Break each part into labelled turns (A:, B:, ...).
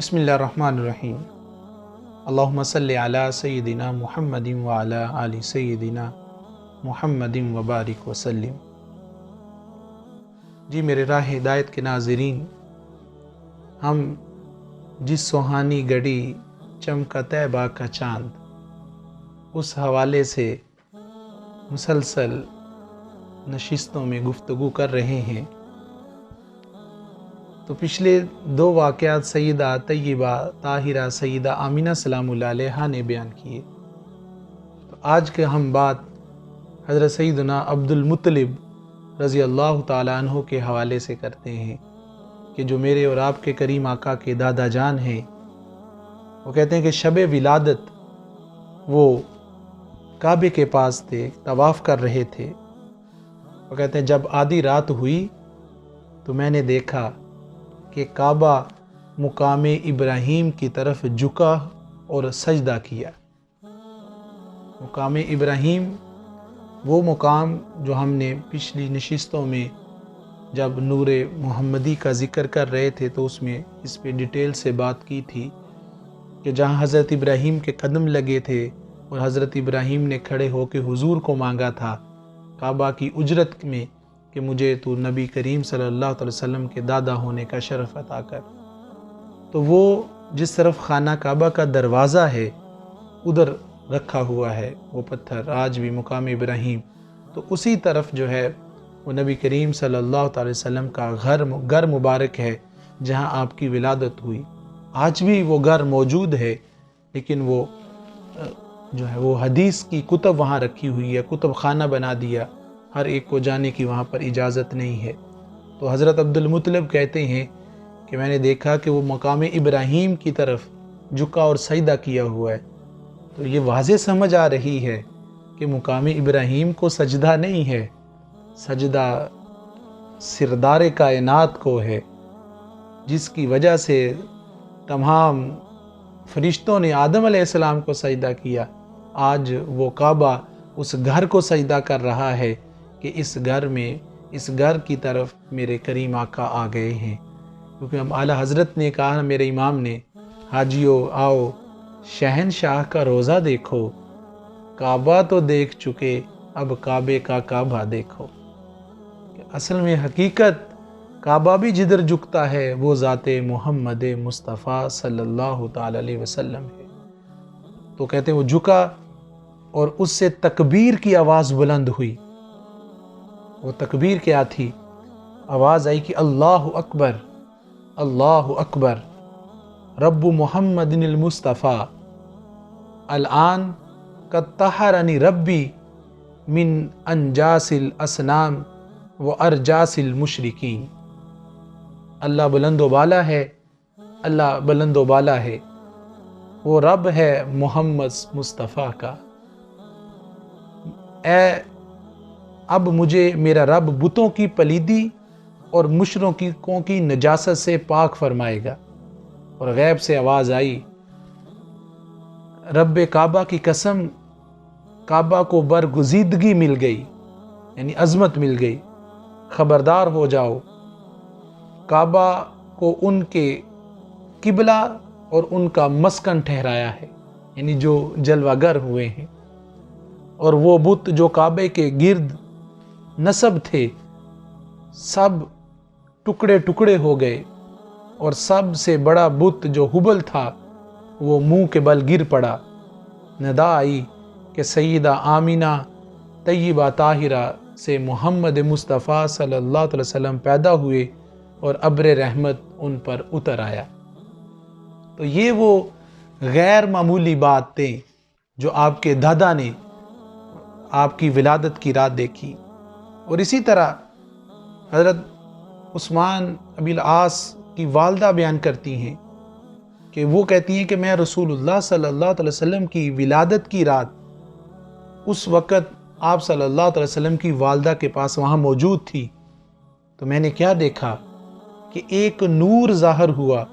A: بسم اللہ الرحمن الرحیم۔ اللہم صلی علی سیدنا محمد وعلی آل سیدنا محمد وبارک وسلم۔ جی میرے راہ ہدایت کے ناظرین، ہم جس سوہانی گھڑی چمکا طیبہ کا چاند، اس حوالے سے مسلسل نشستوں میں گفتگو کر رہے ہیں۔ تو پچھلے دو واقعات سیدہ طیبہ طاہرہ سیدہ آمینہ سلام اللہ علیہا نے بیان کیے۔ تو آج کے ہم بات حضرت سیدنا عبد المطلب رضی اللہ تعالیٰ عنہ کے حوالے سے کرتے ہیں کہ جو میرے اور آپ کے کریم آقا کے دادا جان ہیں۔ وہ کہتے ہیں کہ شب ولادت وہ کعبے کے پاس تھے، طواف کر رہے تھے۔ وہ کہتے ہیں جب آدھی رات ہوئی تو میں نے دیکھا کہ کعبہ مقام ابراہیم کی طرف جھکا اور سجدہ کیا۔ مقام ابراہیم وہ مقام جو ہم نے پچھلی نشستوں میں جب نور محمدی کا ذکر کر رہے تھے تو اس پہ ڈیٹیل سے بات کی تھی کہ جہاں حضرت ابراہیم کے قدم لگے تھے اور حضرت ابراہیم نے کھڑے ہو کے حضور کو مانگا تھا کعبہ کی اجرت میں کہ مجھے تو نبی کریم صلی اللہ علیہ وسلم کے دادا ہونے کا شرف عطا کر۔ تو وہ جس طرف خانہ کعبہ کا دروازہ ہے ادھر رکھا ہوا ہے وہ پتھر، آج بھی مقام ابراہیم۔ تو اسی طرف جو ہے وہ نبی کریم صلی اللہ علیہ وسلم کا گھر مبارک ہے جہاں آپ کی ولادت ہوئی۔ آج بھی وہ گھر موجود ہے، لیکن وہ جو ہے وہ حدیث کی کتب وہاں رکھی ہوئی ہے، کتب خانہ بنا دیا، ہر ایک کو جانے کی وہاں پر اجازت نہیں ہے۔ تو حضرت عبد المطلب کہتے ہیں کہ میں نے دیکھا کہ وہ مقام ابراہیم کی طرف جھکا اور سجدہ کیا ہوا ہے۔ تو یہ واضح سمجھ آ رہی ہے کہ مقام ابراہیم کو سجدہ نہیں ہے، سجدہ سردار کائنات کو ہے، جس کی وجہ سے تمام فرشتوں نے آدم علیہ السلام کو سجدہ کیا۔ آج وہ کعبہ اس گھر کو سجدہ کر رہا ہے کہ اس گھر کی طرف میرے کریم آقا آ گئے ہیں۔ کیونکہ ہم اعلیٰ حضرت نے کہا، میرے امام نے، حاجیو آؤ شہنشاہ کا روزہ دیکھو، کعبہ تو دیکھ چکے اب کعبے کا کعبہ دیکھو۔ کہ اصل میں حقیقت کعبہ بھی جدھر جھکتا ہے وہ ذات محمد مصطفیٰ صلی اللہ تعالیٰ علیہ وسلم ہے۔ تو کہتے ہیں وہ جھکا اور اس سے تکبیر کی آواز بلند ہوئی۔ وہ تکبیر کیا تھی؟ آواز آئی کہ اللہ اکبر، اللہ اکبر، رب محمد المصطفیٰ الآن قد طہرنی ربی من انجاس الاسنام و ارجاس المشرکین۔ اللہ بلند و بالا ہے، اللہ بلند و بالا ہے، وہ رب ہے محمد مصطفیٰ کا۔ اب مجھے میرا رب بتوں کی پلیدی اور مشرکوں کی نجاست سے پاک فرمائے گا۔ اور غیب سے آواز آئی، رب کعبہ کی قسم، کعبہ کو برگزیدگی مل گئی، یعنی عظمت مل گئی، خبردار ہو جاؤ، کعبہ کو ان کے قبلہ اور ان کا مسکن ٹھہرایا ہے، یعنی جو جلوہ گر ہوئے ہیں۔ اور وہ بت جو کعبے کے گرد نصب تھے سب ٹکڑے ٹکڑے ہو گئے، اور سب سے بڑا بت جو ہبل تھا وہ منہ کے بل گر پڑا۔ ندا آئی کہ سیدہ آمینہ طیبہ طاہرہ سے محمد مصطفیٰ صلی اللہ علیہ وسلم پیدا ہوئے اور ابر رحمت ان پر اتر آیا۔ تو یہ وہ غیر معمولی باتیں جو آپ کے دادا نے آپ کی ولادت کی رات دیکھی۔ اور اسی طرح حضرت عثمان ابی العاص کی والدہ بیان کرتی ہیں کہ وہ کہتی ہیں کہ میں رسول اللہ صلی اللہ علیہ وسلم کی ولادت کی رات اس وقت آپ صلی اللہ علیہ وسلم کی والدہ کے پاس وہاں موجود تھی۔ تو میں نے کیا دیکھا کہ ایک نور ظاہر ہوا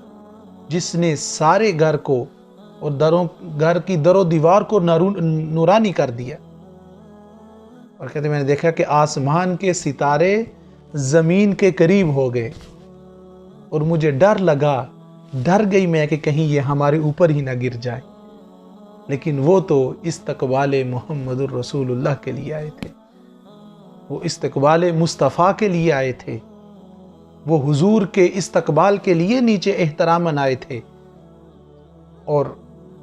A: جس نے سارے گھر کو اور گھر کی در و دیوار کو نورانی کر دیا۔ اور کہتے ہیں میں نے دیکھا کہ آسمان کے ستارے زمین کے قریب ہو گئے، اور مجھے ڈر لگا ڈر گئی میں کہ کہیں یہ ہمارے اوپر ہی نہ گر جائے، لیکن وہ تو استقبال محمد الرسول اللہ کے لیے آئے تھے، وہ استقبال مصطفیٰ کے لیے آئے تھے، وہ حضور کے استقبال کے لیے نیچے احتراماً آئے تھے، اور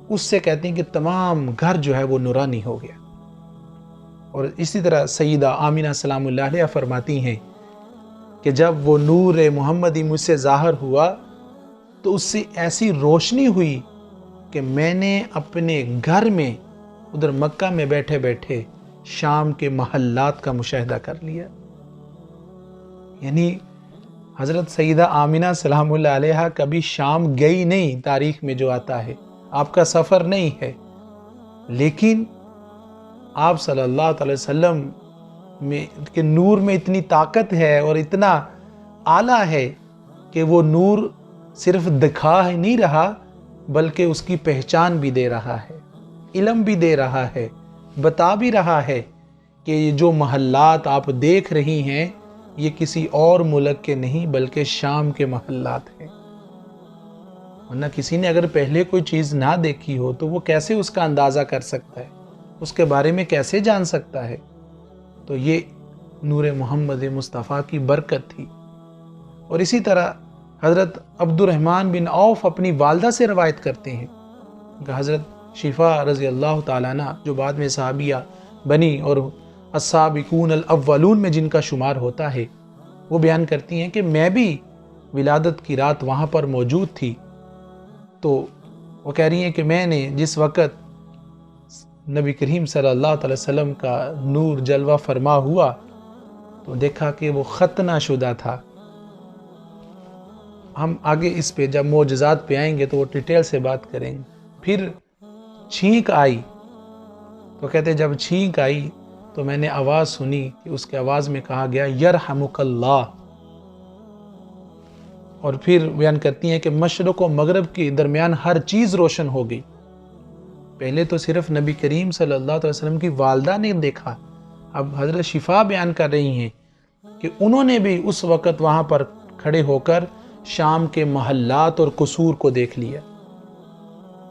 A: اس سے کہتے ہیں کہ تمام گھر جو ہے وہ نورانی ہو گیا۔ اور اسی طرح سیدہ آمینہ سلام اللہ علیہ فرماتی ہیں کہ جب وہ نور محمدی مجھ سے ظاہر ہوا تو اس سے ایسی روشنی ہوئی کہ میں نے اپنے گھر میں ادھر مکہ میں بیٹھے بیٹھے شام کے محلات کا مشاہدہ کر لیا۔ یعنی حضرت سیدہ آمینہ سلام اللہ علیہ کبھی شام گئی نہیں، تاریخ میں جو آتا ہے، آپ کا سفر نہیں ہے، لیکن آپ صلی اللہ علیہ وسلم میں کے نور میں اتنی طاقت ہے اور اتنا اعلیٰ ہے کہ وہ نور صرف دکھا ہی نہیں رہا بلکہ اس کی پہچان بھی دے رہا ہے، علم بھی دے رہا ہے، بتا بھی رہا ہے کہ یہ جو محلات آپ دیکھ رہی ہیں یہ کسی اور ملک کے نہیں بلکہ شام کے محلات ہیں۔ ورنہ کسی نے اگر پہلے کوئی چیز نہ دیکھی ہو تو وہ کیسے اس کا اندازہ کر سکتا ہے، اس کے بارے میں کیسے جان سکتا ہے؟ تو یہ نور محمد مصطفیٰ کی برکت تھی۔ اور اسی طرح حضرت عبد الرحمن بن عوف اپنی والدہ سے روایت کرتے ہیں کہ حضرت شفا رضی اللہ تعالیٰ عنہ جو بعد میں صحابیہ بنی اور السابقون الاولون میں جن کا شمار ہوتا ہے، وہ بیان کرتی ہیں کہ میں بھی ولادت کی رات وہاں پر موجود تھی۔ تو وہ کہہ رہی ہیں کہ میں نے جس وقت نبی کریم صلی اللہ علیہ وسلم کا نور جلوہ فرما ہوا تو دیکھا کہ وہ ختنہ شدہ تھا۔ ہم آگے اس پہ جب معجزات پہ آئیں گے تو وہ ڈیٹیل سے بات کریں گے۔ پھر چھینک آئی تو کہتے جب چھینک آئی تو میں نے آواز سنی کہ اس کے آواز میں کہا گیا یرحمک اللہ، اور پھر بیان کرتی ہیں کہ مشرق و مغرب کے درمیان ہر چیز روشن ہو گئی۔ پہلے تو صرف نبی کریم صلی اللہ علیہ وسلم کی والدہ نے دیکھا، اب حضرت شفا بیان کر رہی ہیں کہ انہوں نے بھی اس وقت وہاں پر کھڑے ہو کر شام کے محلات اور قصور کو دیکھ لیا،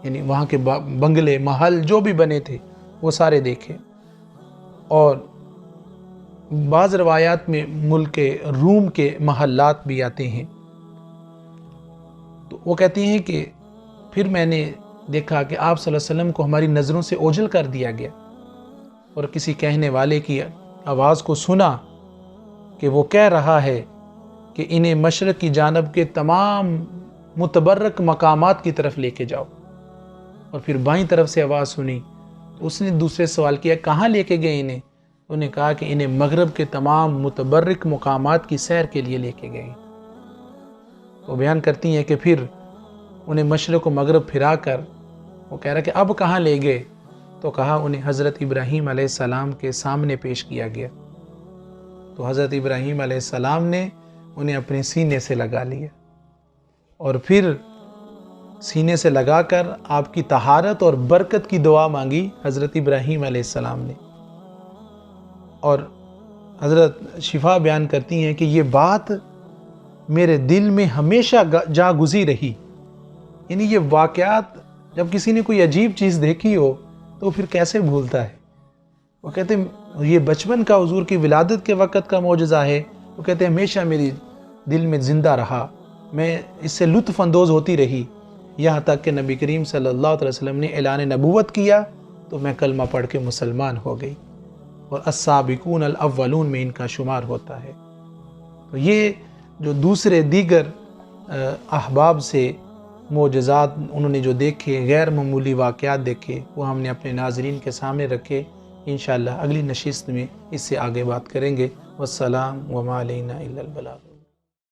A: یعنی وہاں کے بنگلے محل جو بھی بنے تھے وہ سارے دیکھے۔ اور بعض روایات میں ملک روم کے محلات بھی آتے ہیں۔ تو وہ کہتی ہیں کہ پھر میں نے دیکھا کہ آپ صلی اللہ علیہ وسلم کو ہماری نظروں سے اوجھل کر دیا گیا، اور کسی کہنے والے کی آواز کو سنا کہ وہ کہہ رہا ہے کہ انہیں مشرق کی جانب کے تمام متبرک مقامات کی طرف لے کے جاؤ۔ اور پھر بائیں طرف سے آواز سنی تو اس نے دوسرے سوال کیا کہاں لے کے گئے انہیں؟ انہوں نے کہا کہ انہیں مغرب کے تمام متبرک مقامات کی سیر کے لیے لے کے گئے۔ وہ بیان کرتی ہیں کہ پھر انہیں مشرق و مغرب پھرا کر وہ کہہ رہا کہ اب کہاں لے گئے؟ تو کہا انہیں حضرت ابراہیم علیہ السلام کے سامنے پیش کیا گیا۔ تو حضرت ابراہیم علیہ السلام نے انہیں اپنے سینے سے لگا لیا، اور پھر سینے سے لگا کر آپ کی طہارت اور برکت کی دعا مانگی حضرت ابراہیم علیہ السلام نے۔ اور حضرت شفا بیان کرتی ہیں کہ یہ بات میرے دل میں ہمیشہ جا گزی رہی، یعنی یہ واقعات جب کسی نے کوئی عجیب چیز دیکھی ہو تو پھر کیسے بھولتا ہے۔ وہ کہتے ہیں یہ بچپن کا حضور کی ولادت کے وقت کا معجزہ ہے، وہ کہتے ہیں ہمیشہ میری دل میں زندہ رہا، میں اس سے لطف اندوز ہوتی رہی، یہاں تک کہ نبی کریم صلی اللہ علیہ وسلم نے اعلان نبوت کیا تو میں کلمہ پڑھ کے مسلمان ہو گئی، اور السابقون الاولون میں ان کا شمار ہوتا ہے۔ تو یہ جو دوسرے دیگر احباب سے معجزات انہوں نے جو دیکھے، غیر معمولی واقعات دیکھے، وہ ہم نے اپنے ناظرین کے سامنے رکھے۔ انشاءاللہ اگلی نشست میں اس سے آگے بات کریں گے۔ والسلام وما علینا الا البلاغ۔